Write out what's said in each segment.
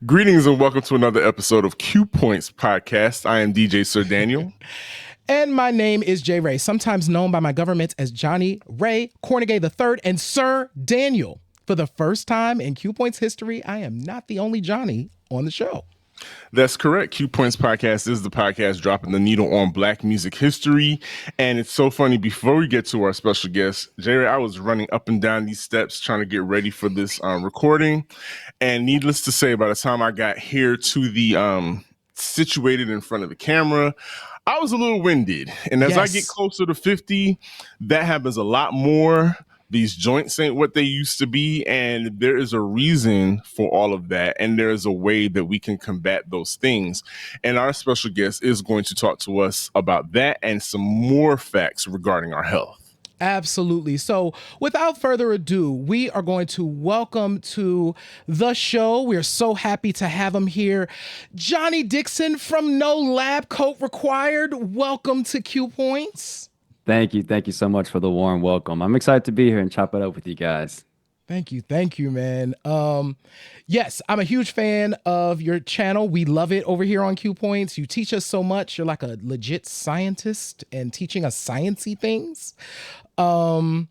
Greetings and welcome to another episode of Q Points Podcast. I am DJ Sir Daniel. And my name is J. Ray, sometimes known by my government as Johnny Ray Cornegay III and Sir Daniel. For the first time in Q Points history, I am not the only Johnny on the show. That's correct. Q Points Podcast is the podcast dropping the needle on Black music history. And it's so funny, before we get to our special guest, J. I was running up and down these steps trying to get ready for this recording. And needless to say, by the time I got here to the situated in front of the camera, I was a little winded. And as I get closer to 50, that happens a lot more. These joints ain't what they used to be, and there is a reason for all of that, and there is a way that we can combat those things. And our special guest is going to talk to us about that and some more facts regarding our health. Absolutely. So without further ado, we are going to welcome to the show. We're so happy to have him here. Johnny Dickson from No Lab Coat Required. Welcome to Q Points. Thank you. Thank you so much for the warm welcome. I'm excited to be here and chop it up with you guys. Thank you. Thank you, man. Yes, I'm a huge fan of your channel. We love it over here on Q Points. You teach us so much. You're like a legit scientist and teaching us sciencey things. So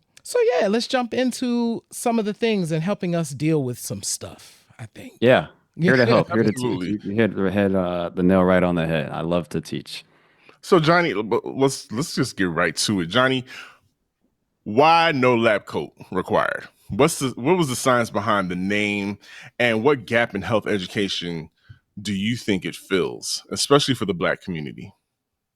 yeah, let's jump into some of the things and helping us deal with some stuff, I think. Yeah. Here to help, here to Absolutely. teach. You hit the nail right on the head. I love to teach. So Johnny, let's just get right to it. Johnny, why No Lab Coat Required? What was the science behind the name, and what gap in health education do you think it fills, especially for the Black community?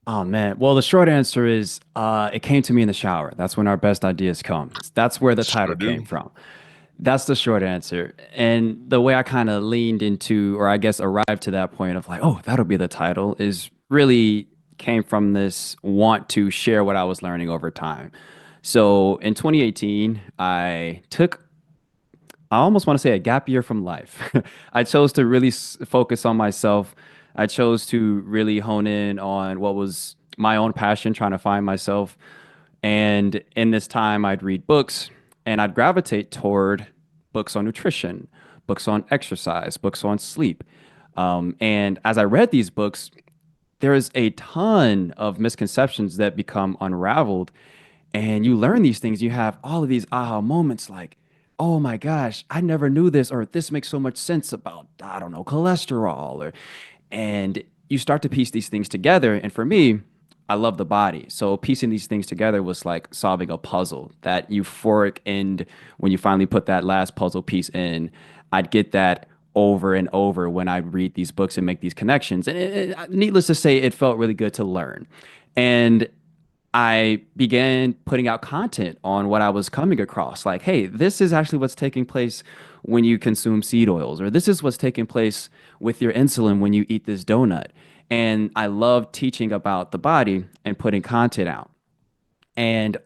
Oh man. Well, the short answer is it came to me in the shower. That's when our best ideas come. That's where the title came from. That's the short answer. And the way I kind of leaned into, or I guess arrived to that point of like, oh, that'll be the title, is really came from this want to share what I was learning over time. So in 2018, I almost want to say a gap year from life. I chose to really focus on myself. I chose to really hone in on what was my own passion, trying to find myself. And in this time, I'd read books and I'd gravitate toward books on nutrition, books on exercise, books on sleep. And as I read these books, there is a ton of misconceptions that become unraveled. And you learn these things. You have all of these aha moments like, oh my gosh, I never knew this, or this makes so much sense about, I don't know, cholesterol. And you start to piece these things together. And for me, I love the body. So piecing these things together was like solving a puzzle. That euphoric end, when you finally put that last puzzle piece in, I'd get that over and over when I read these books and make these connections. And needless to say, it felt really good to learn. And I began putting out content on what I was coming across. Like, hey, this is actually what's taking place when you consume seed oils, or this is what's taking place with your insulin when you eat this donut. And I love teaching about the body and putting content out. And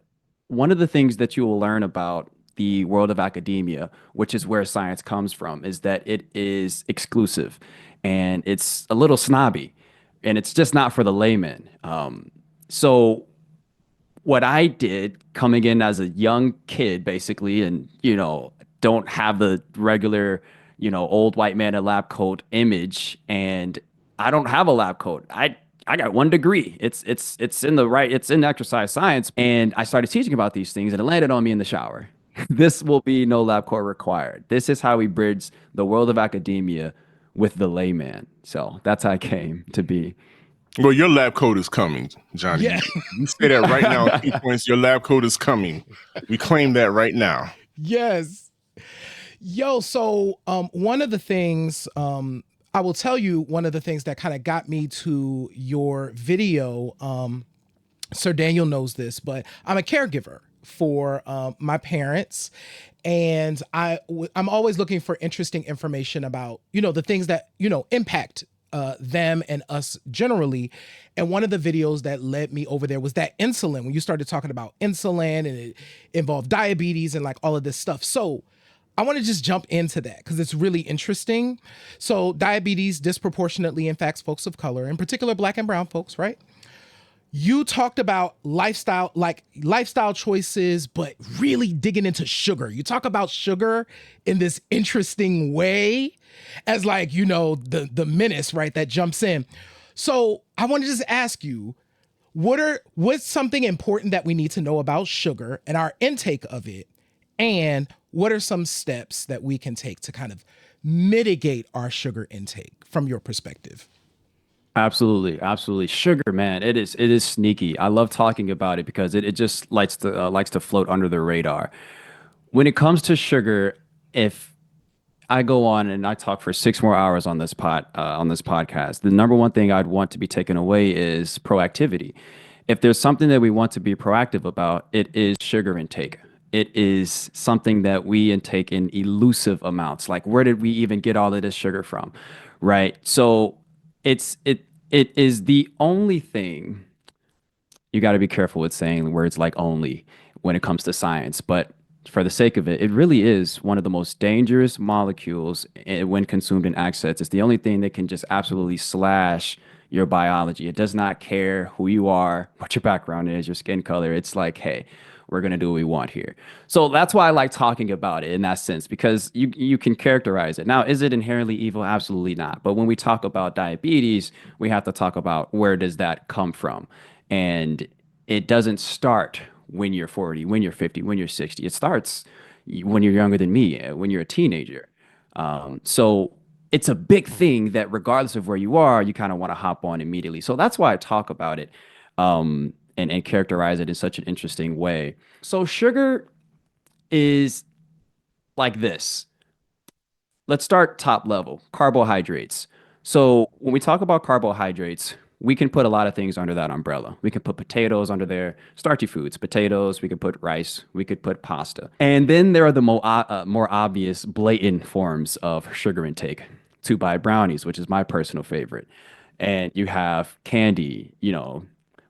one of the things that you will learn about the world of academia, which is where science comes from, is that it is exclusive and it's a little snobby and it's just not for the layman. So what I did coming in as a young kid, basically, and, don't have the regular, old white man in lab coat image, and I don't have a lab coat. I got 1 degree. It's in exercise science. And I started teaching about these things and it landed on me in the shower. This will be No Lab Coat Required. This is how we bridge the world of academia with the layman. So that's how I came to be. Well, your lab coat is coming, Johnny. Yeah. You say that right now in Q Points. Your lab coat is coming. We claim that right now. Yes. Yo, so one of the things, I will tell you, one of the things that kind of got me to your video, Sir Daniel knows this, but I'm a caregiver for my parents. And I'm always looking for interesting information about, the things that, impact them and us generally. And one of the videos that led me over there was that insulin, when you started talking about insulin and it involved diabetes and like all of this stuff. So I want to just jump into that because it's really interesting. So diabetes disproportionately impacts folks of color, in particular Black and brown folks, right? You talked about lifestyle, like lifestyle choices, but really digging into sugar. You talk about sugar in this interesting way as like, the menace, right, that jumps in. So I want to just ask you, what's something important that we need to know about sugar and our intake of it? And what are some steps that we can take to kind of mitigate our sugar intake from your perspective? Absolutely, absolutely. Sugar, man, it is sneaky. I love talking about it because it just likes to float under the radar. When it comes to sugar, if I go on and I talk for 6 more hours on this podcast, the number one thing I'd want to be taken away is proactivity. If there's something that we want to be proactive about, it is sugar intake. It is something that we intake in elusive amounts. Like, where did we even get all of this sugar from? Right. So it is the only thing. You got to be careful with saying words like only when it comes to science, but for the sake of it, it really is one of the most dangerous molecules when consumed in excess. It's the only thing that can just absolutely slash your biology. It does not care who you are, what your background is, your skin color. It's like, hey, we're gonna do what we want here. So that's why I like talking about it in that sense, because you can characterize it. Now, is it inherently evil? Absolutely not. But when we talk about diabetes, we have to talk about where does that come from? And it doesn't start when you're 40, when you're 50, when you're 60. It starts when you're younger than me, when you're a teenager. So it's a big thing that regardless of where you are, you kind of want to hop on immediately. So that's why I talk about it, and characterize it in such an interesting way. So sugar is like this. Let's start top level, carbohydrates. So when we talk about carbohydrates, we can put a lot of things under that umbrella. We can put potatoes under there, starchy foods, potatoes. We could put rice. We could put pasta. And then there are the more obvious, blatant forms of sugar intake. Two-bite brownies, which is my personal favorite. And you have candy,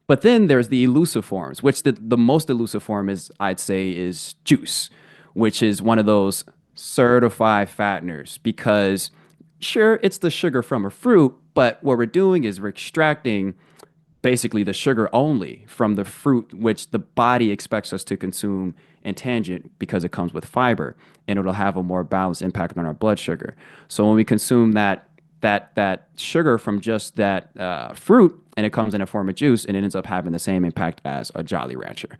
but then there's the elusive forms, which the most elusive form is, I'd say, is juice, which is one of those certified fatteners because sure, it's the sugar from a fruit, but what we're doing is we're extracting basically the sugar only from the fruit, which the body expects us to consume in tangent because it comes with fiber and it'll have a more balanced impact on our blood sugar. So when we consume that sugar from just that fruit and it comes in a form of juice and it ends up having the same impact as a Jolly Rancher,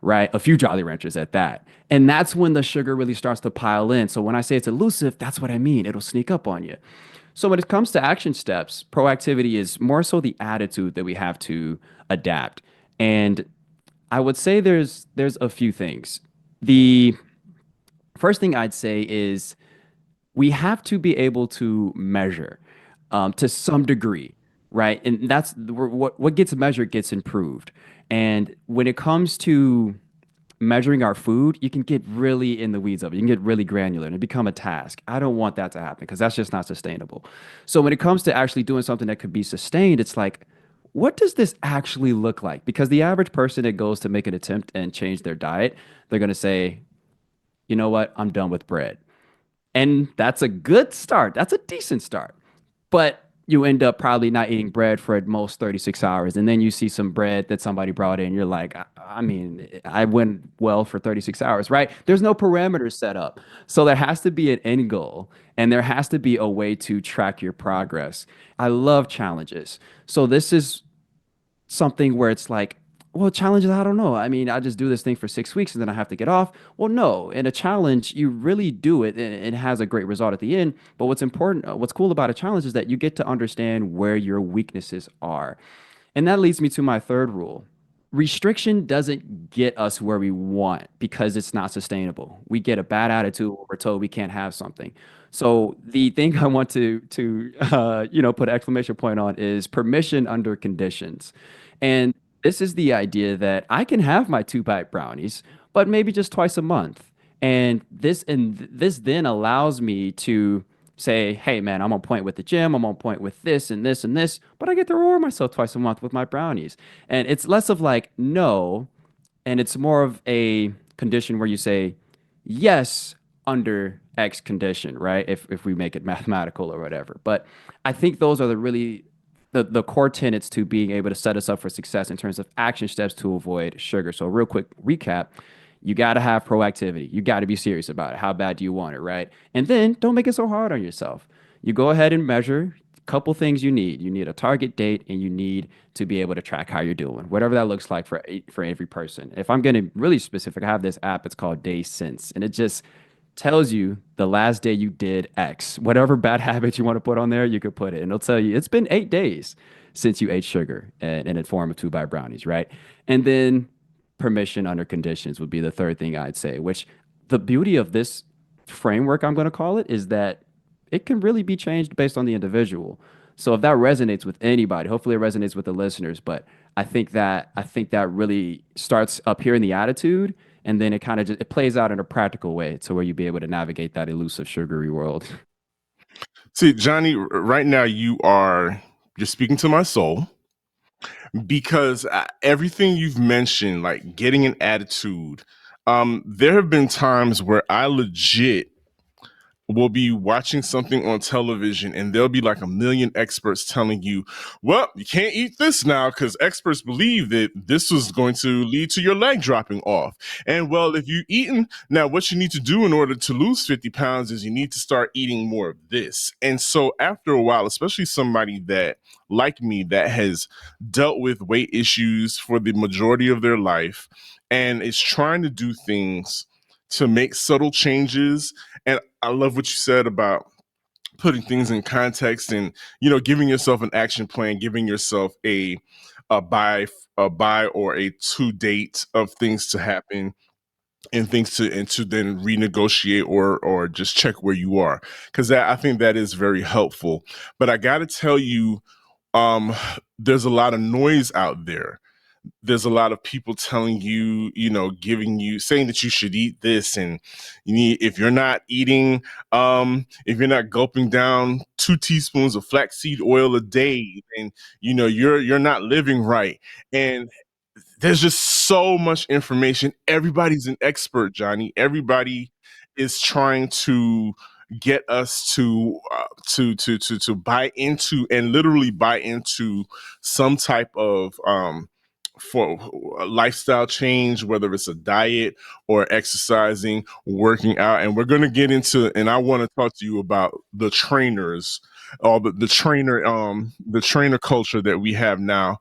right? A few Jolly Ranchers at that. And that's when the sugar really starts to pile in. So when I say it's elusive, that's what I mean. It'll sneak up on you. So when it comes to action steps, proactivity is more so the attitude that we have to adapt. And I would say there's a few things. The first thing I'd say is we have to be able to measure to some degree, right? And that's what gets measured gets improved. And when it comes to measuring our food, you can get really in the weeds of it. You can get really granular and it become a task. I don't want that to happen because that's just not sustainable. So when it comes to actually doing something that could be sustained, it's like, what does this actually look like? Because the average person that goes to make an attempt and change their diet, they're going to say, you know what? I'm done with bread. And that's a good start. That's a decent start. But you end up probably not eating bread for at most 36 hours. And then you see some bread that somebody brought in. You're like, I mean, I went well for 36 hours, right? There's no parameters set up. So there has to be an end goal and there has to be a way to track your progress. I love challenges. So this is something where it's like, well, challenges, I don't know. I mean, I just do this thing for 6 weeks and then I have to get off. Well, no, in a challenge, you really do it and it has a great result at the end. But what's important, what's cool about a challenge is that you get to understand where your weaknesses are. And that leads me to my third rule. Restriction doesn't get us where we want because it's not sustainable. We get a bad attitude when we're told we can't have something. So the thing I want to put an exclamation point on is permission under conditions. And this is the idea that I can have my two-bite brownies, but maybe just twice a month. And this then allows me to say, hey man, I'm on point with the gym, I'm on point with this and this and this, but I get to reward myself twice a month with my brownies. And it's less of like no, and it's more of a condition where you say yes under X condition, right? If we make it mathematical or whatever. But I think those are the really the core tenets to being able to set us up for success in terms of action steps to avoid sugar. So, real quick recap. You got to have proactivity. You got to be serious about it. How bad do you want it, right? And then don't make it so hard on yourself. You go ahead and measure a couple things you need. You need a target date and you need to be able to track how you're doing, whatever that looks like for every person. If I'm getting really specific, I have this app. It's called Day Sense, and it just tells you the last day you did X. Whatever bad habit you want to put on there, you could put it. And it'll tell you it's been 8 days since you ate sugar and in the form of 2 bite brownies, right? And then permission under conditions would be the third thing I'd say, which the beauty of this framework, I'm going to call it, is that it can really be changed based on the individual. So if that resonates with anybody, hopefully it resonates with the listeners, but I think that really starts up here in the attitude and then it kind of just it plays out in a practical way to where you be able to navigate that elusive sugary world. See, Johnny, right now you're speaking to my soul because everything you've mentioned, like getting an attitude, there have been times where I legit will be watching something on television and there'll be like a million experts telling you, well, you can't eat this now because experts believe that this was going to lead to your leg dropping off. And well, if you eaten now, what you need to do in order to lose 50 pounds is you need to start eating more of this. And so after a while, especially somebody that like me that has dealt with weight issues for the majority of their life and is trying to do things to make subtle changes. And I love what you said about putting things in context and giving yourself an action plan, giving yourself a buy or a to date of things to happen and to then renegotiate or just check where you are, because I think that is very helpful. But I got to tell you, um, there's a lot of noise out there. There's a lot of people telling you, giving you, saying that you should eat this, and you need, if you're not eating, if you're not gulping down 2 teaspoons of flaxseed oil a day, and you're not living right. And there's just so much information. Everybody's an expert, Johnny. Everybody is trying to get us to buy into and literally buy into some type of for a lifestyle change, whether it's a diet or exercising, working out. And we're going to get into, and I want to talk to you about the trainers, all the trainer culture that we have now.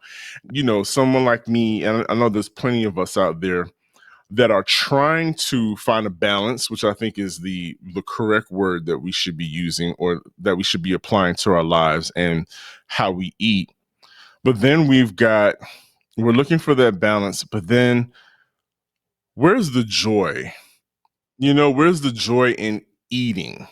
Someone like me, and I know there's plenty of us out there that are trying to find a balance, which I think is the correct word that we should be using or that we should be applying to our lives and how we eat. But then we're looking for that balance, but then where's the joy? Where's the joy in eating?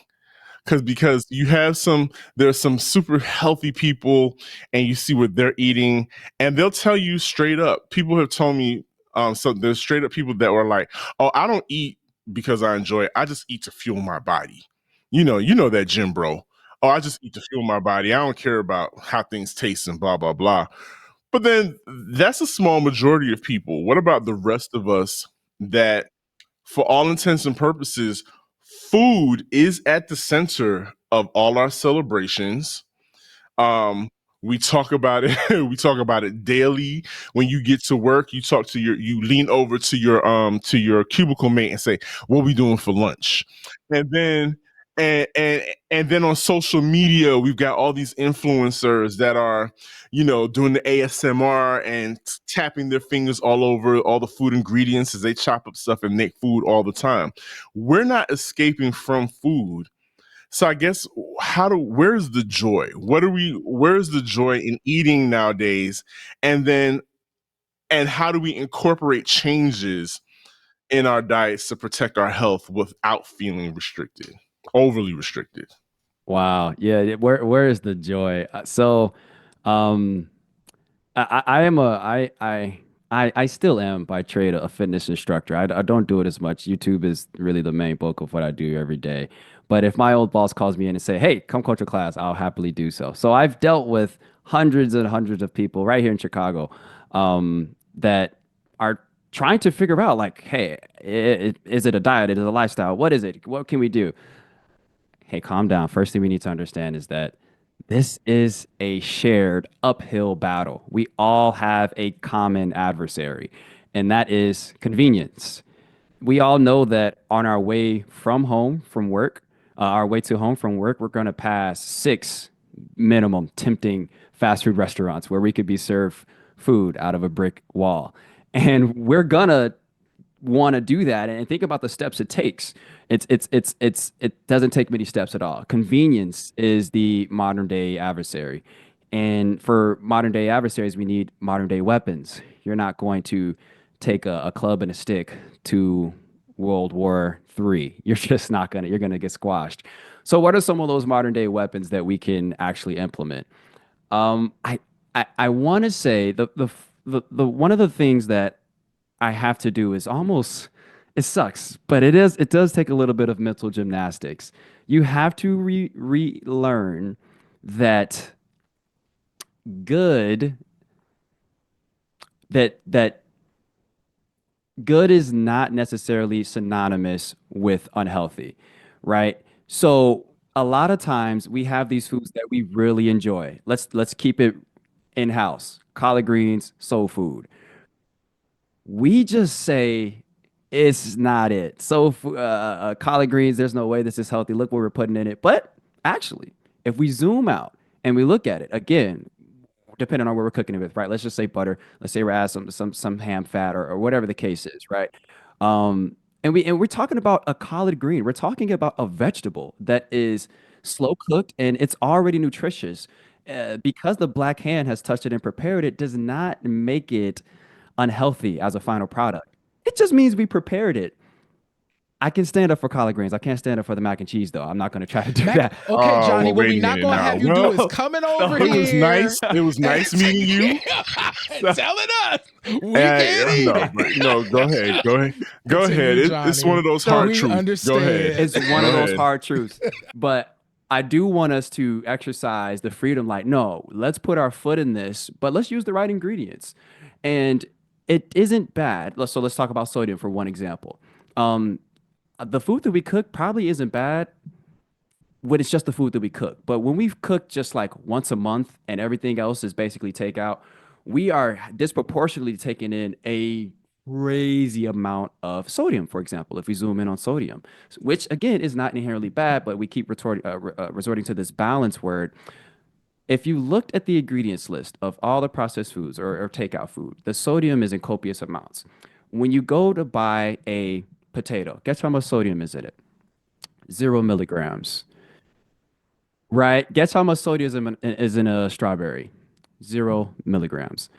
Because there's some super healthy people and you see what they're eating and they'll tell you straight up. People have told me, so there's straight up people that were like, oh, I don't eat because I enjoy it. I just eat to fuel my body. You know that gym bro. Oh, I just eat to fuel my body. I don't care about how things taste and blah, blah, blah. But then that's a small majority of people. What about the rest of us that, for all intents and purposes, food is at the center of all our celebrations? Um, we talk about it. We talk about it daily. When you get to work, you lean over to your cubicle mate and say, "What we doing for lunch?" And then and then on social media, we've got all these influencers that are, doing the ASMR and tapping their fingers all over all the food ingredients as they chop up stuff and make food all the time. We're not escaping from food, so I guess where's the joy? Where's the joy in eating nowadays? And how do we incorporate changes in our diets to protect our health without feeling restricted, overly restricted? Wow. Yeah. Where is the joy? Um, I am I still am by trade a fitness instructor. I don't do it as much. YouTube is really the main bulk of what I do every day. But if my old boss calls me in and say, "Hey, come coach a class," I'll happily do so. So I've dealt with hundreds and hundreds of people right here in Chicago, that are trying to figure out like, "Hey, is it a diet? Is it a lifestyle? What is it? What can we do?" Hey, calm down. First thing we need to understand is that This is a shared uphill battle. We all have a common adversary, and that is convenience. We all know that on our way from home from work, our way to home from work, we're going to pass six minimum tempting fast food restaurants where we could be served food out of a brick wall. And we're gonna want to do that and think about the steps it takes. It doesn't take many steps at all. Convenience is the modern day adversary. And for modern day adversaries, we need modern day weapons. You're not going to take a club and a stick to World War III. You're just not gonna, you're gonna get squashed. So what are some of those modern day weapons that we can actually implement? I want to say the one of the things that I have to do is almost it sucks, but it does take a little bit of mental gymnastics. You have to relearn that good that good is not necessarily synonymous with unhealthy, right? So a lot of times we have these foods that we really enjoy. Let's keep it in house. Collard greens, soul food. We just say it's not it. So collard greens, there's no way this is healthy. Look what we're putting in it. But actually, if we zoom out and we look at it again, depending on what we're cooking it with, right? Let's just say butter. Let's say we're adding some ham fat or whatever the case is, right? And we're talking about a collard green. We're talking about a vegetable that is slow cooked and it's already nutritious. Because the black hand has touched it and prepared it, does not make it unhealthy as a final product. It just means we prepared it. I can stand up for collard greens. I can't stand up for the mac and cheese, though. I'm not going to try to do that. Okay, Johnny, Well, what wait we're a not minute going to now. have you do is coming over It was here nice. It was nice meeting you. and telling us we can't eat No, it. but no, go ahead. Go ahead. Go ahead. Continue, It's one Johnny. of those So hard We truths. Go ahead. understand. It's one Go of those ahead. hard truths. But I do want us to exercise the freedom like, no, let's put our foot in this, but let's use the right ingredients. And it isn't bad. So let's talk about sodium for one example. Um, the food that we cook probably isn't bad when it's just the food that we cook. But when we've cooked just like once a month and everything else is basically takeout, we are disproportionately taking in a crazy amount of sodium, for example, if we zoom in on sodium, which again is not inherently bad, but we keep resorting to this balance word. If you looked at the ingredients list of all the processed foods or takeout food, the sodium is in copious amounts. When you go to buy a potato, guess how much sodium is in it? 0 milligrams. Right? Guess how much sodium is in a strawberry? 0 milligrams.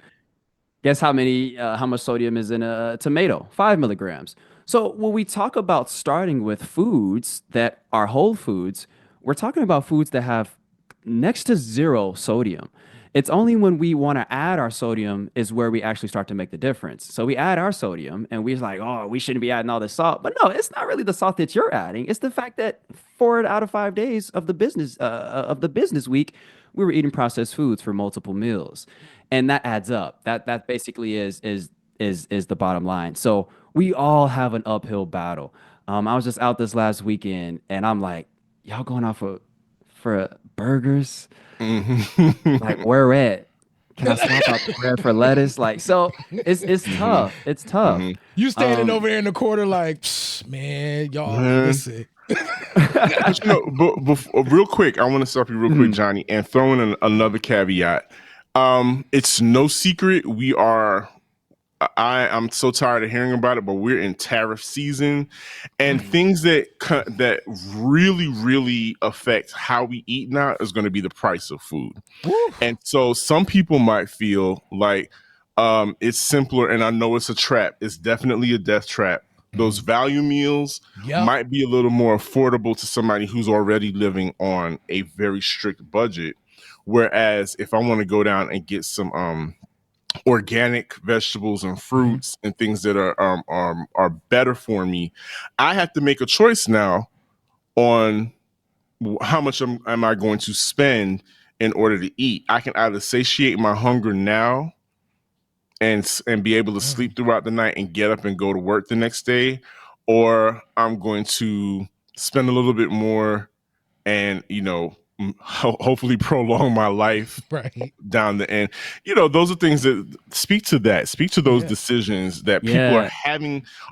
Guess how much sodium is in a tomato? 5 milligrams. So when we talk about starting with foods that are whole foods, we're talking about foods that have next to zero sodium. It's only when we want to add our sodium is where we actually start to make the difference. So we add our sodium and we're like, oh, we shouldn't be adding all this salt. But no, it's not really the salt that you're adding. It's the fact that 4 out of 5 days of the business week, we were eating processed foods for multiple meals. And that adds up. That basically is the bottom line. So we all have an uphill battle. I was just out this last weekend and I'm like, y'all going out for burgers? Like Mhm. where at? Can I swap out the bread for lettuce? Like so, it's Mhm. tough. It's tough. Mhm. You standing Um, over there in the corner like, "Psh, man, y'all, Man. listen. But real quick, I want to stop you real quick, mhm, Johnny, and throw in another caveat. It's no secret we are. I'm so tired of hearing about it, but we're in tariff season, and things that really affect how we eat now is going to be the price of food. Woo. And so some people might feel like it's simpler, and I know it's a trap. It's definitely a death trap. Those Mhm. value meals Yep. might be a little more affordable to somebody who's already living on a very strict budget. Whereas if I want to go down and get some organic vegetables and Mhm. fruits and things that are better for me, I have to make a choice now on how much am I going to spend in order to eat. I can either satiate my hunger now and be able to Mm. sleep throughout the night and get up and go to work the next day, or I'm going to spend a little bit more and hopefully prolong my life Right. down the end. Those are things that speak to those decisions that people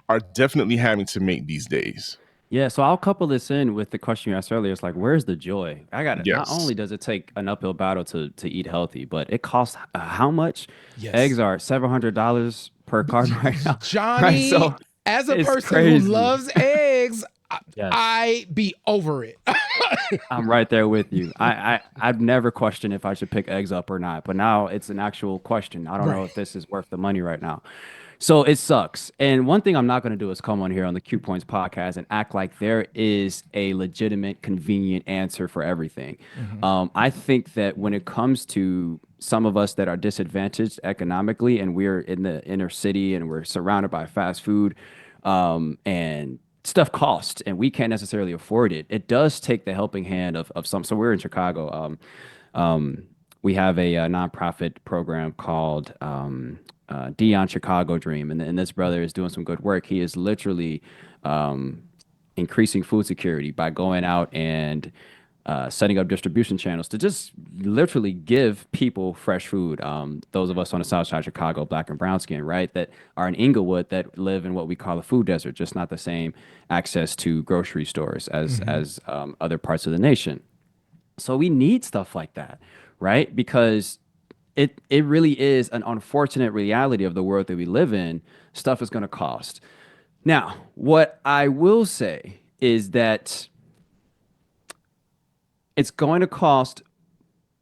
are definitely having to make these days. Yeah, so I'll couple this in with the question you asked earlier. It's like, where's the joy? I got it. Not Yes. only does it take an uphill battle to eat healthy, but it costs how much? Yes. Eggs are $700 per carton right now, right? Johnny, So as a it's person who crazy. loves eggs, Yes, I be over it. I'm right there with you. I've never questioned if I should pick eggs up or not, but now it's an actual question. I don't know Right. if this is worth the money right now. So it sucks. And one thing I'm not going to do is come on here on the Q Points podcast and act like there is a legitimate, convenient answer for everything. I think that when it comes to some of us that are disadvantaged economically and we're in the inner city and we're surrounded by fast food, and stuff costs and we can't necessarily afford it, it does take the helping hand of some. So we're in Chicago. We have a, nonprofit program called Dion Chicago Dream, and this brother is doing some good work. He is literally increasing food security by going out and setting up distribution channels to just literally give people fresh food. Those of us on the South Side of Chicago, black and brown skin, right, that are in Inglewood that live in what we call a food desert, just not the same access to grocery stores as other parts of the nation. So we need stuff like that, right? Because it really is an unfortunate reality of the world that we live in. Stuff is going to cost. Now, what I will say is that it's going to cost,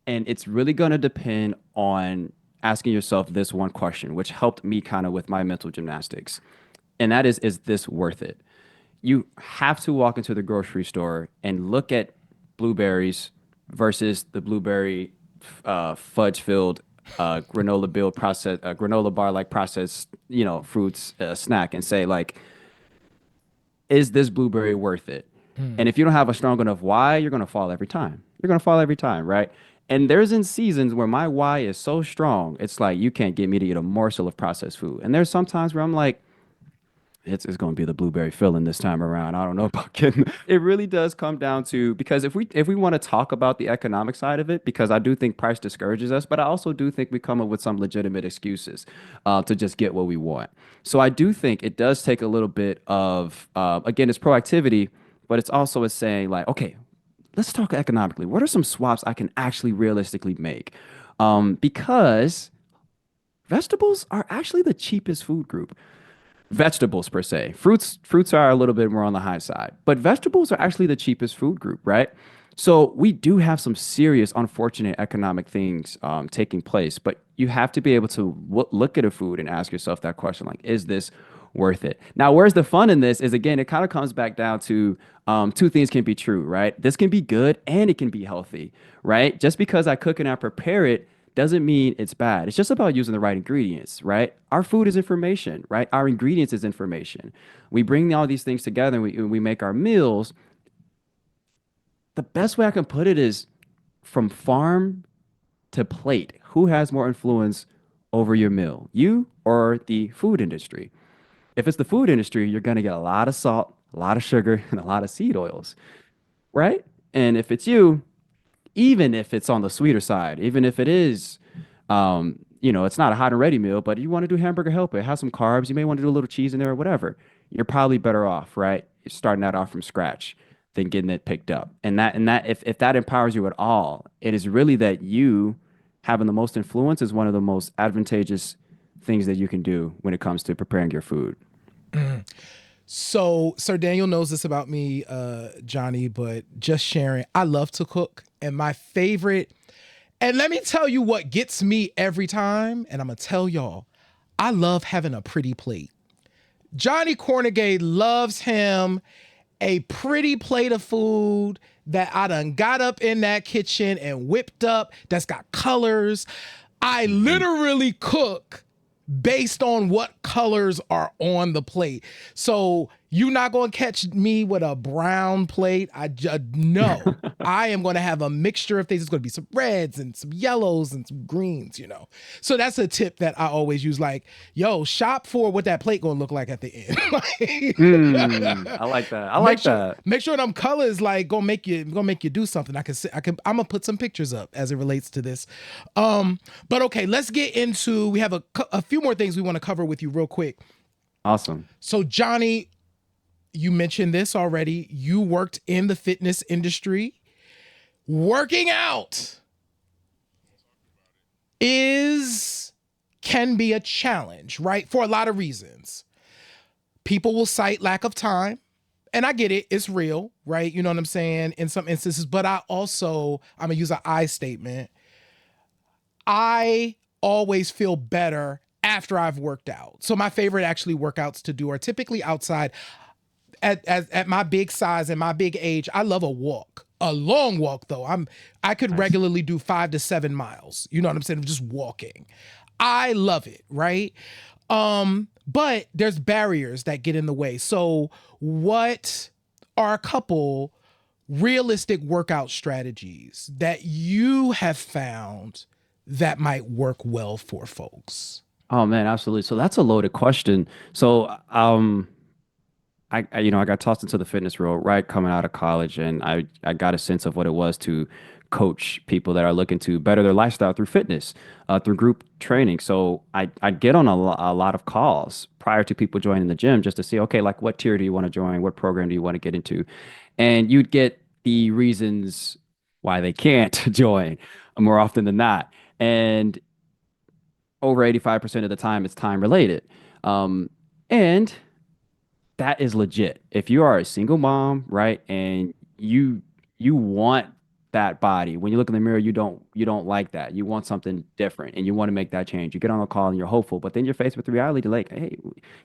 and it's really going to depend on asking yourself this one question, which helped me kind of with my mental gymnastics. And that is this worth it? You have to walk into the grocery store and look at blueberries versus the blueberry fudge filled granola bar like processed fruits snack and say like, is this blueberry worth it? And if you don't have a strong enough why, you're gonna fall every time. You're gonna fall every time, right? And there's in seasons where my why is so strong, it's like you can't get me to eat a morsel of processed food. And there's sometimes where I'm like, it's going to be the blueberry filling this time around. I don't know about getting. It really does come down to, because if we want to talk about the economic side of it, because I do think price discourages us, but I also do think we come up with some legitimate excuses to just get what we want. So I do think it does take a little bit of again, it's proactivity, but it's also a saying like, okay, let's talk economically. What are some swaps I can actually realistically make? Because vegetables are actually the cheapest food group. Vegetables per se. Fruits are a little bit more on the high side, but vegetables are actually the cheapest food group, right? So we do have some serious, unfortunate economic things taking place, but you have to be able to look at a food and ask yourself that question, like, is this worth it? Now, where's the fun in this is, again, it kind of comes back down to two things can be true, right? This can be good and it can be healthy, right? Just because I cook and I prepare it doesn't mean it's bad. It's just about using the right ingredients, right? Our food is information, right? Our ingredients is information. We bring all these things together and we make our meals. The best way I can put it is from farm to plate. Who has more influence over your meal, you or the food industry? If it's the food industry, you're going to get a lot of salt, a lot of sugar, and a lot of seed oils, right? And if it's you, even if it's on the sweeter side, even if it is, it's not a hot and ready meal, but you want to do hamburger helper, have some carbs, you may want to do a little cheese in there or whatever. You're probably better off, right? You're starting that off from scratch than getting it picked up. And that if that empowers you at all, it is really that you having the most influence is one of the most advantageous things that you can do when it comes to preparing your food. So Sir Daniel knows this about me, Johnny, but just sharing, I love to cook. And my favorite, and let me tell you what gets me every time, and I'm going to tell y'all, I love having a pretty plate. Johnny Cornegay loves him a pretty plate of food that I done got up in that kitchen and whipped up, that's got colors. I literally cook based on what colors are on the plate. So You're not going to catch me with a brown plate. I just no. I am going to have a mixture of things. It's going to be some reds and some yellows and some greens, you know. So that's a tip that I always use. Like, yo, shop for what that plate going to look like at the end. I like that. I Make like sure that. make sure them colors like gonna make you do something. I'm gonna put some pictures up as it relates to this. But okay, let's get into. We have a few more things we want to cover with you real quick. Awesome. So Johnny, you mentioned this already. You worked in the fitness industry. Working out is can be a challenge, right? For a lot of reasons. People will cite lack of time. And I get it, it's real, right? You know what I'm saying? In some instances, but I'm gonna use an I statement. I always feel better after I've worked out. So my favorite actually workouts to do are typically outside. At my big size and my big age, I love a walk. A long walk though. I could Nice. regularly do 5 to 7 miles. You know what I'm saying? Just walking. I love it, right? But there's barriers that get in the way. So what are a couple realistic workout strategies that you have found that might work well for folks? Oh man, absolutely. So that's a loaded question. So I got tossed into the fitness world right coming out of college, and I got a sense of what it was to coach people that are looking to better their lifestyle through fitness, through group training. So I'd get on a lot of calls prior to people joining the gym just to see, okay, like what tier do you want to join? What program do you want to get into? And you'd get the reasons why they can't join more often than not. And over 85% of the time, it's time related. And that is legit. If you are a single mom, right, and you want that body, when you look in the mirror, you don't like that. You want something different, and you want to make that change. You get on a call and you're hopeful, but then you're faced with the reality, like, hey,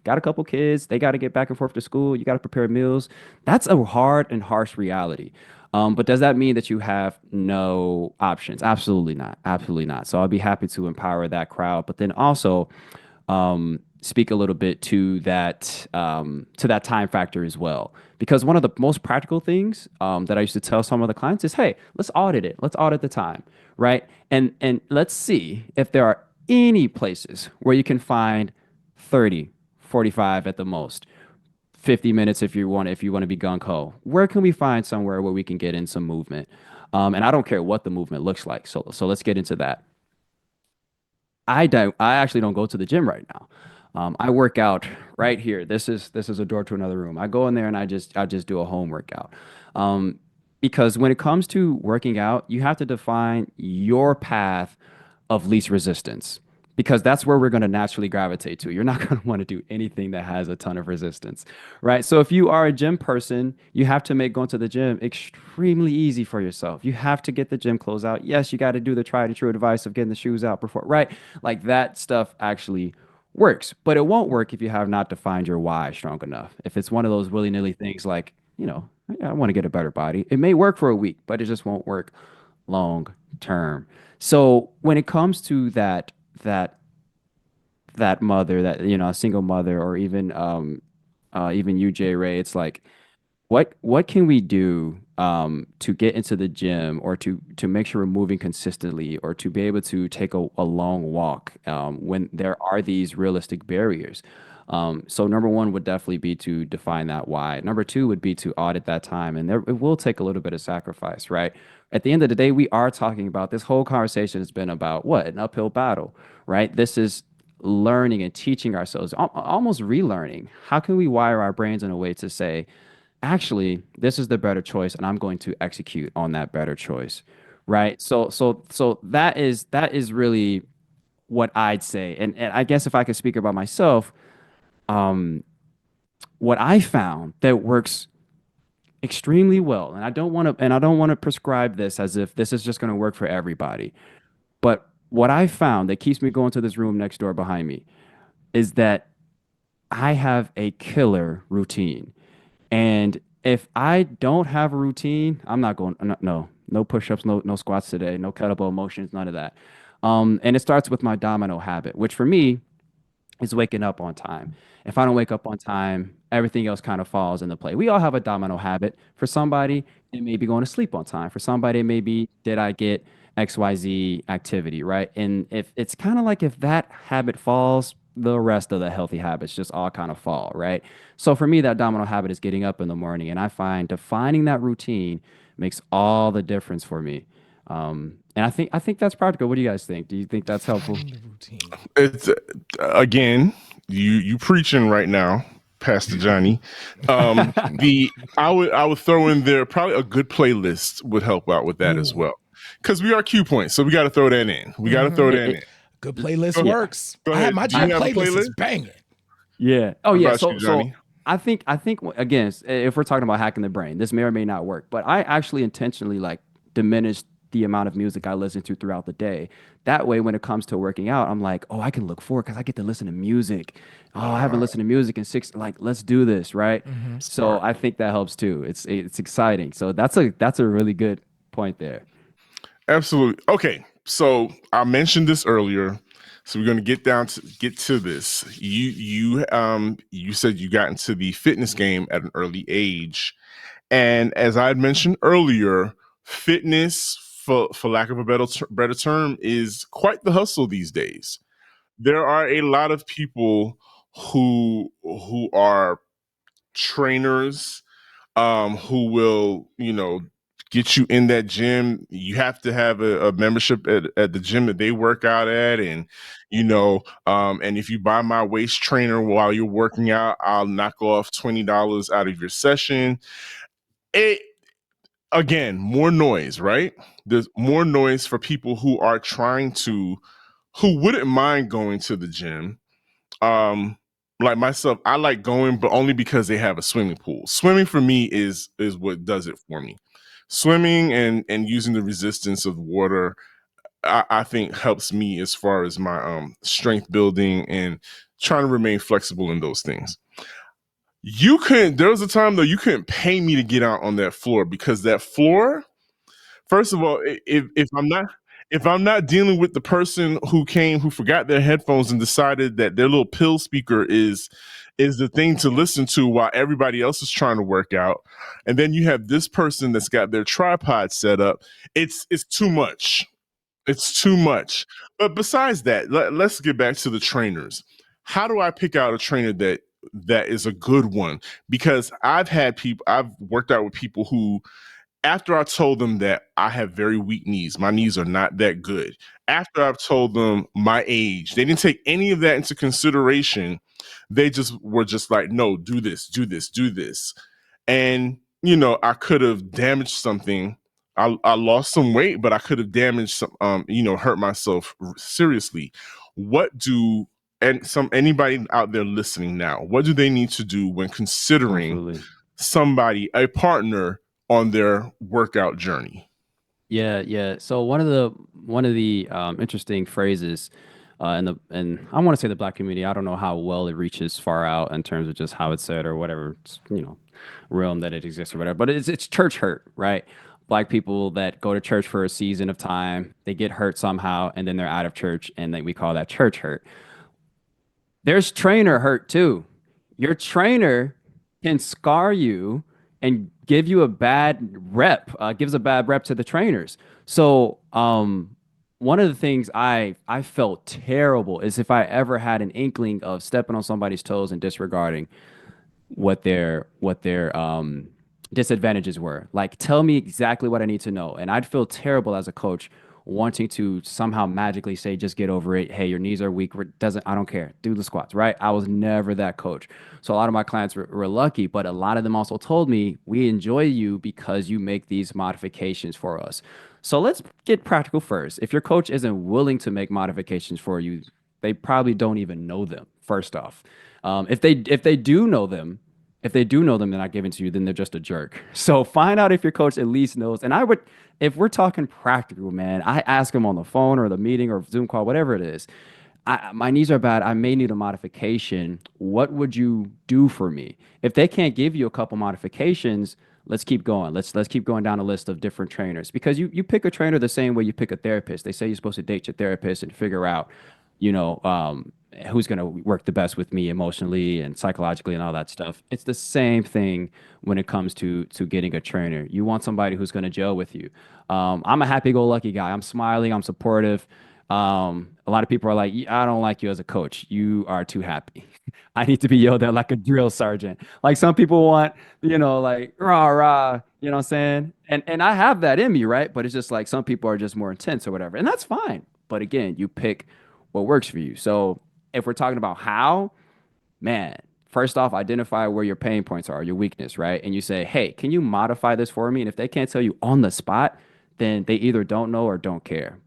got a couple kids, they got to get back and forth to school. You got to prepare meals. That's a hard and harsh reality. But does that mean that you have no options? Absolutely not. Absolutely not. So I'll be happy to empower that crowd, but then also speak a little bit to that time factor as well. Because one of the most practical things that I used to tell some of the clients is, hey, let's audit it. Let's audit the time, right? And let's see if there are any places where you can find 30, 45 at the most. 50 minutes if you want to be gung ho. Where can we find somewhere where we can get in some movement? And I don't care what the movement looks like. So let's get into that. I actually don't go to the gym right now. I work out right here. This is a door to another room. I go in there and I just do a home workout. Um, because when it comes to working out, you have to define your path of least resistance because that's where we're going to naturally gravitate to. You're not going to want to do anything that has a ton of resistance, right? So if you are a gym person, you have to make going to the gym extremely easy for yourself. You have to get the gym clothes out. Yes, you got to do the tried and true advice of getting the shoes out before, right? Like that stuff actually works, but it won't work if you have not defined your why strong enough. If it's one of those willy-nilly things like, I want to get a better body. It may work for a week, but it just won't work long term. So when it comes to that that mother, that a single mother, or even you, J. Ray, it's like what can we do to get into the gym or to make sure we're moving consistently or to be able to take a long walk when there are these realistic barriers? So number one would definitely be to define that why. Number two would be to audit that time, and there it will take a little bit of sacrifice, right? At the end of the day, we are talking about this whole conversation has been about what? An uphill battle, right? This is learning and teaching ourselves, almost relearning. How can we wire our brains in a way to say, actually, this is the better choice, and I'm going to execute on that better choice, right? So that is really what I'd say. And I guess if I could speak about myself, um, what I found that works extremely well, and I don't want to prescribe this as if this is just going to work for everybody, but what I found that keeps me going to this room next door behind me is that I have a killer routine. And if I don't have a routine, I'm not going, no, no push-ups, no squats today, no kettlebell motions, none of that. And it starts with my domino habit, which for me is waking up on time. If I don't wake up on time, everything else kind of falls into play. We all have a domino habit. For somebody, it may be going to sleep on time. For somebody, it may be, did I get XYZ activity, right? And if it's kind of like if that habit falls, the rest of the healthy habits just all kind of fall, right? So for me, that domino habit is getting up in the morning. And I find defining that routine makes all the difference for me. And I think that's practical. What do you guys think? Do you think that's helpful? Defining the routine. It's again, you preaching right now, Pastor Johnny. The I would throw in there probably a good playlist would help out with that as Ooh. well, because we are cue points, so we got to throw that in. We got to throw that It, in. Good playlist Go, yeah. works. go I have ahead. my Do you gym have a playlist playlist? is banging. Yeah. Oh How yeah. about you, So Johnny? I think again, if we're talking about hacking the brain, this may or may not work, but I actually intentionally like diminish the amount of music I listen to throughout the day. That way, when it comes to working out, I'm like, oh, I can look forward because I get to listen to music. Oh, I haven't Uh, listened to music in six. Like, let's do this, right? So Smart. I think that helps too. It's exciting. So that's a really good point there. Absolutely. Okay. So I mentioned this earlier. So we're going to get to this. You said you got into the fitness game at an early age. And as I had mentioned earlier, fitness, for lack of a better term, is quite the hustle these days. There are a lot of people who are trainers, who will, get you in that gym. You have to have a membership at the gym that they work out at, and and if you buy my waist trainer while you're working out, I'll knock off $20 out of your session. It Again, more noise, right? There's more noise for people who wouldn't mind going to the gym. um like myself, I like going, but only because they have a swimming pool. Swimming for me is what does it for me. Swimming and using the resistance of water, I think helps me as far as my strength building and trying to remain flexible in those things. You couldn't There was a time though you couldn't pay me to get out on that floor, because that floor, first of all, if I'm not dealing with the person who forgot their headphones and decided that their little pill speaker is the thing to listen to while everybody else is trying to work out, and then you have this person that's got their tripod set up, it's too much. It's too much. But besides that, let's get back to the trainers. How do I pick out a trainer that is a good one? Because I've worked out with people who, after I told them that I have very weak knees, my knees are not that good. After I've told them my age, they didn't take any of that into consideration. They just were just like, no, do this, do this, do this. And, I could have damaged something. I lost some weight, but I could have damaged some, hurt myself seriously. What do, and anybody out there listening now, what do they need to do when considering Absolutely. a partner on their workout journey? Yeah, yeah. So one of the interesting phrases and I want to say the black community. I don't know how well it reaches far out in terms of just how it's said or whatever realm that it exists or whatever. But it's church hurt, right? Black people that go to church for a season of time, they get hurt somehow, and then they're out of church, and then we call that church hurt. There's trainer hurt too. Your trainer can scar you and give you a bad rep, gives a bad rep to the trainers. So, one of the things I felt terrible is if I ever had an inkling of stepping on somebody's toes and disregarding what their disadvantages were. Like, tell me exactly what I need to know. And I'd feel terrible as a coach wanting to somehow magically say, just get over it. Hey, your knees are weak. Doesn't I don't care. Do the squats, right? I was never that coach. So a lot of my clients were lucky, but a lot of them also told me, we enjoy you because you make these modifications for us. So let's get practical first. If your coach isn't willing to make modifications for you, they probably don't even know them, first off. If they do know them, they're not giving to you, then they're just a jerk. So find out if your coach at least knows. And I would, if we're talking practical, man, I ask them on the phone or the meeting or Zoom call, whatever it is. My knees are bad. I may need a modification. What would you do for me? If they can't give you a couple modifications, let's keep going. Let's keep going down a list of different trainers, because you pick a trainer the same way you pick a therapist. They say you're supposed to date your therapist and figure out, you know, who's going to work the best with me emotionally and psychologically and all that stuff. It's the same thing when it comes to getting a trainer. You want somebody who's going to gel with you. I'm a happy-go-lucky guy. I'm smiling. I'm supportive. A lot of people are like, I don't like you as a coach. You are too happy. I need to be yelled at like a drill sergeant. Like some people want, like rah rah, you know what I'm saying? And I have that in me, right? But it's just like some people are just more intense or whatever. And that's fine. But again, you pick what works for you. So if we're talking about how, man, first off, identify where your pain points are, your weakness, right? And you say, hey, can you modify this for me? And if they can't tell you on the spot, then they either don't know or don't care.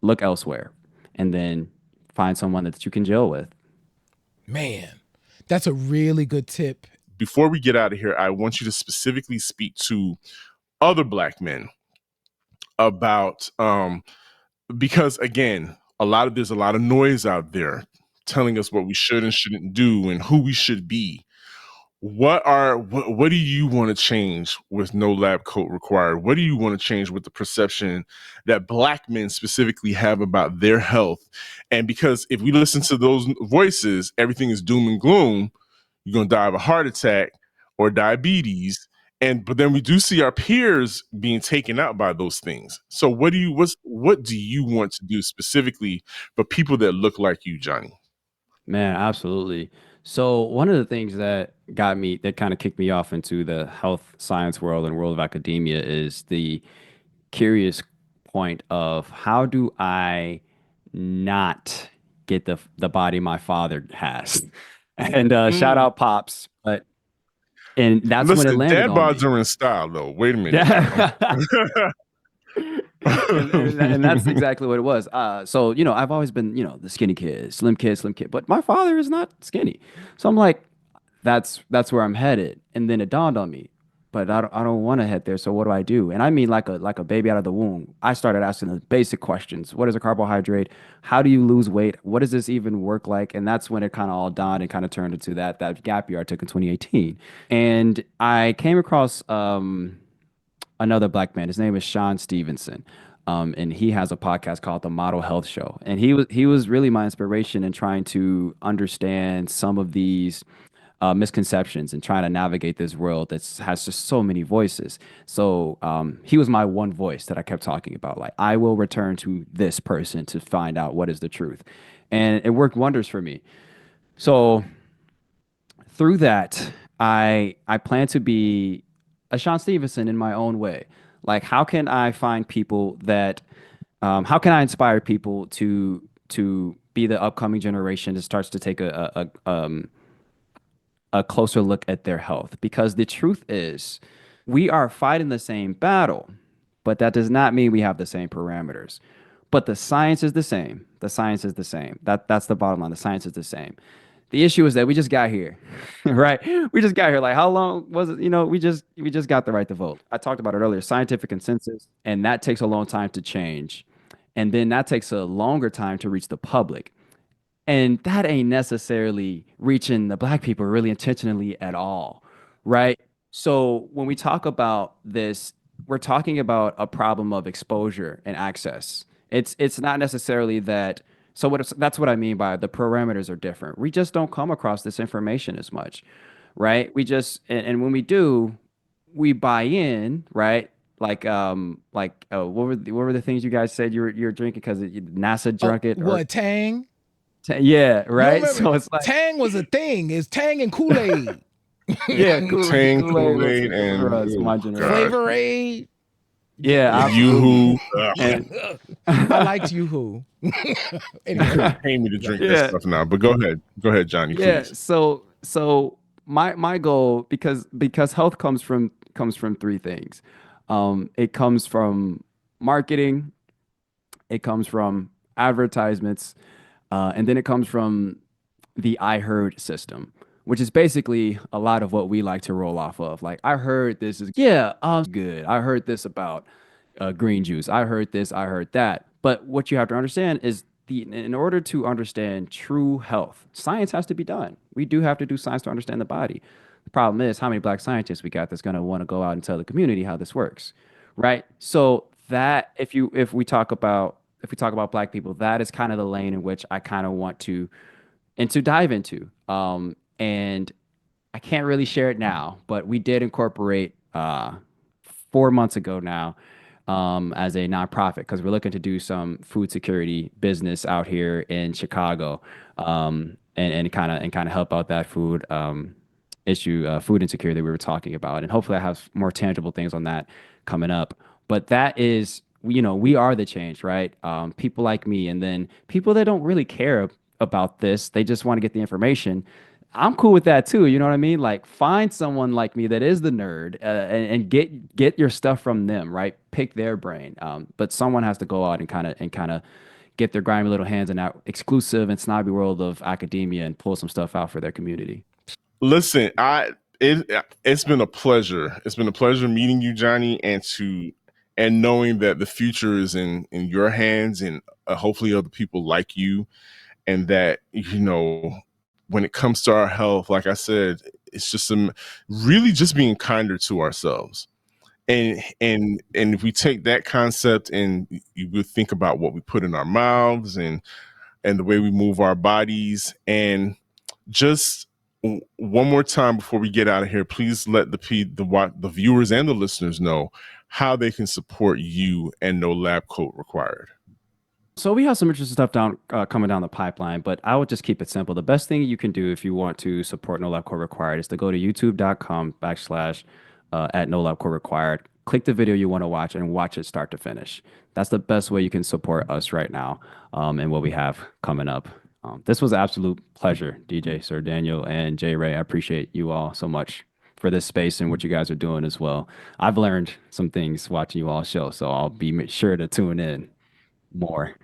Look elsewhere and then find someone that you can gel with. Man, that's a really good tip. Before we get out of here, I want you to specifically speak to other Black men about because again, there's a lot of noise out there telling us what we should and shouldn't do and who we should be. What do you want to change with no lab coat required? What do you want to change with the perception that Black men specifically have about their health? And because if we listen to those voices, everything is doom and gloom. You're going to die of a heart attack or diabetes. But then we do see our peers being taken out by those things. So what do you want to do specifically for people that look like you, Johnny? Man, absolutely. So one of the things that kind of kicked me off into the health science world and world of academia is the curious point of how do I not get the body my father has? And shout out Pops, and that's when it Listen, landed dad on bods me. are in style though. Wait a minute. Yeah. And that's exactly what it was. So I've always been the skinny kid, slim kid, slim kid, but my father is not skinny. So I'm like, that's where I'm headed. And then it dawned on me, but I don't want to head there. So what do I do? And I mean, like a baby out of the womb. I started asking the basic questions. What is a carbohydrate? How do you lose weight? What does this even work like? And that's when it kind of all dawned and kind of turned into that gap year I took in 2018. And I came across another Black man. His name is Sean Stevenson. And he has a podcast called The Model Health Show. And he was really my inspiration in trying to understand some of these misconceptions and trying to navigate this world that has just so many voices. So he was my one voice that I kept talking about. Like, I will return to this person to find out what is the truth. And it worked wonders for me. So through that, I plan to be a Sean Stevenson in my own way. Like, how can I find people that, how can I inspire people to be the upcoming generation that starts to take a closer look at their health? Because the truth is, we are fighting the same battle, but that does not mean we have the same parameters. But the science is the same. The science is the same. That's the bottom line. The science is the same. The issue is that we just got here, right? We just got here. Like, how long was it? We just got the right to vote. I talked about it earlier, scientific consensus, and that takes a long time to change. And then that takes a longer time to reach the public. And that ain't necessarily reaching the Black people really intentionally at all, right? So when we talk about this, we're talking about a problem of exposure and access. It's not necessarily that. So that's what I mean by the parameters are different. We just don't come across this information as much, right? And when we do, we buy in, right? What were the things you guys said you're drinking because NASA drunk it or What, Tang? Yeah, You don't right. remember? So it's like, Tang was a thing. It's Tang and Kool-Aid. yeah, Kool-Aid, Tang, Kool-Aid was Kool-Aid, for and us, oh my God, generation. Flavor Aid. Yeah, Yoo-hoo. absolutely. And I liked Yoo-Hoo. Anyway, Pay me to drink that yeah, stuff now. But go ahead, Johnny, yeah. please. So my goal, because health comes from three things. It comes from marketing, it comes from advertisements, and then it comes from the I heard system, which is basically a lot of what we like to roll off of. Like, I heard this is, yeah, good. I heard this about green juice. I heard this, I heard that. But what you have to understand is in order to understand true health, science has to be done. We do have to do science to understand the body. The problem is how many Black scientists we got that's going to want to go out and tell the community how this works, right? So that if we talk about Black people, that is kind of the lane in which I kind of want to and to dive into. And I can't really share it now, but we did incorporate 4 months ago now as a nonprofit because we're looking to do some food security business out here in Chicago, and kind of help out that food issue, food insecurity that we were talking about, and hopefully I have more tangible things on that coming up. But that is, we are the change, right? People like me, and then people that don't really care about this, they just want to get the information. I'm cool with that too. You know what I mean? Like find someone like me that is the nerd, and get your stuff from them, right? Pick their brain. But someone has to go out and kind of get their grimy little hands in that exclusive and snobby world of academia and pull some stuff out for their community. Listen, it's been a pleasure. It's been a pleasure meeting you, Johnny, and knowing that the future is in your hands, and hopefully other people like you, and that when it comes to our health, like I said, it's just really just being kinder to ourselves. And if we take that concept and you would think about what we put in our mouths and the way we move our bodies, and just one more time before we get out of here, please let the viewers and the listeners know how they can support you and No Lab Coat Required. So we have some interesting stuff coming down the pipeline, but I would just keep it simple. The best thing you can do if you want to support No Lab Coat Required is to go to youtube.com/ at No Lab Coat Required. Click the video you want to watch and watch it start to finish. That's the best way you can support us right now, and what we have coming up. This was an absolute pleasure, DJ Sir Daniel and J Ray. I appreciate you all so much for this space and what you guys are doing as well. I've learned some things watching you all show, so I'll be sure to tune in more.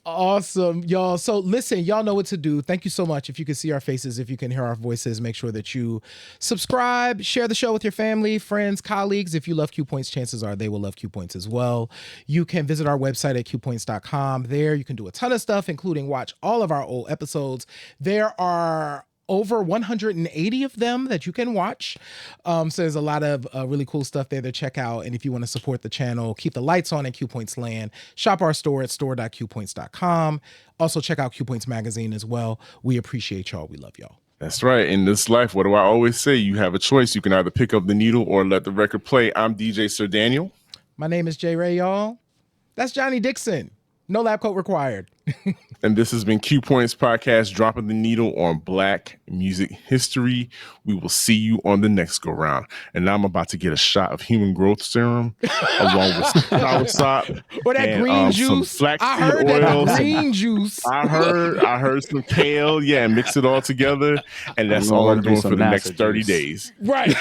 Awesome, y'all. So listen, y'all know what to do. Thank you so much. If you can see our faces, if you can hear our voices, make sure that you subscribe, share the show with your family, friends, colleagues. If you love Q Points, chances are they will love Q Points as well. You can visit our website at qpoints.com. There you can do a ton of stuff, including watch all of our old episodes. There are over 180 of them that you can watch. So there's a lot of really cool stuff there to check out. And if you want to support the channel, keep the lights on in Q Points land, shop our store at store.qpoints.com. Also check out Q Points magazine as well. We appreciate y'all. We love y'all. That's right. In this life, what do I always say? You have a choice. You can either pick up the needle or let the record play. I'm DJ Sir Daniel. My name is J Ray, y'all. That's Johnny Dickson. No Lab Coat Required. And this has been Q Points Podcast, dropping the needle on Black music history. We will see you on the next go round. And now I'm about to get a shot of human growth serum along with soursop or that green juice. Some I heard oil, that green juice. I heard some kale. Yeah, mix it all together, and that's all I'm doing for the next 30 days. Right.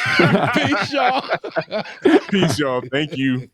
Peace, y'all. Peace, y'all. Thank you.